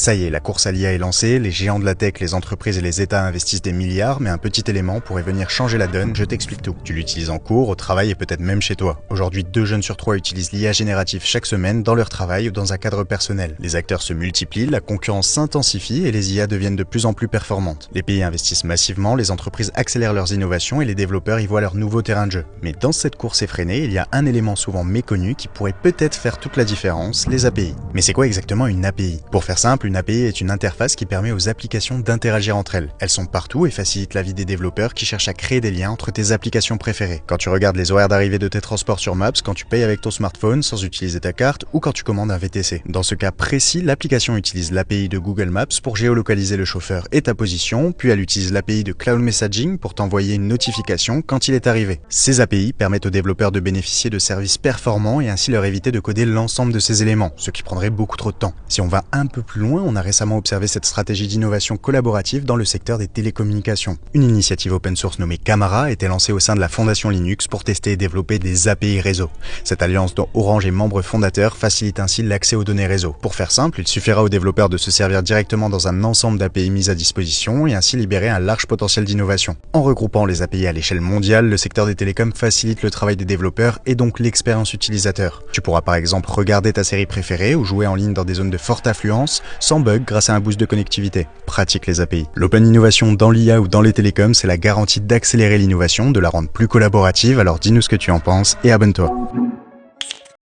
Ça y est, la course à l'IA est lancée, les géants de la tech, les entreprises et les États investissent des milliards, mais un petit élément pourrait venir changer la donne, je t'explique tout. Tu l'utilises en cours, au travail et peut-être même chez toi. Aujourd'hui, 2 jeunes sur 3 utilisent l'IA générative chaque semaine dans leur travail ou dans un cadre personnel. Les acteurs se multiplient, la concurrence s'intensifie et les IA deviennent de plus en plus performantes. Les pays investissent massivement, les entreprises accélèrent leurs innovations et les développeurs y voient leur nouveau terrain de jeu. Mais dans cette course effrénée, il y a un élément souvent méconnu qui pourrait peut-être faire toute la différence, les API. Mais c'est quoi exactement une API? Pour faire simple, une API est une interface qui permet aux applications d'interagir entre elles. Elles sont partout et facilitent la vie des développeurs qui cherchent à créer des liens entre tes applications préférées. Quand tu regardes les horaires d'arrivée de tes transports sur Maps, quand tu payes avec ton smartphone sans utiliser ta carte ou quand tu commandes un VTC. Dans ce cas précis, l'application utilise l'API de Google Maps pour géolocaliser le chauffeur et ta position, puis elle utilise l'API de Cloud Messaging pour t'envoyer une notification quand il est arrivé. Ces API permettent aux développeurs de bénéficier de services performants et ainsi leur éviter de coder l'ensemble de ces éléments, ce qui prendrait beaucoup trop de temps. Si on va un peu plus loin, on a récemment observé cette stratégie d'innovation collaborative dans le secteur des télécommunications. Une initiative open source nommée Camara a été lancée au sein de la fondation Linux pour tester et développer des API réseau. Cette alliance dont Orange est membre fondateur facilite ainsi l'accès aux données réseau. Pour faire simple, il suffira aux développeurs de se servir directement dans un ensemble d'API mis à disposition et ainsi libérer un large potentiel d'innovation. En regroupant les API à l'échelle mondiale, le secteur des télécoms facilite le travail des développeurs et donc l'expérience utilisateur. Tu pourras par exemple regarder ta série préférée ou jouer en ligne dans des zones de forte affluence sans bug grâce à un boost de connectivité. Pratique les API. L'open innovation dans l'IA ou dans les télécoms, c'est la garantie d'accélérer l'innovation, de la rendre plus collaborative, alors dis-nous ce que tu en penses et abonne-toi.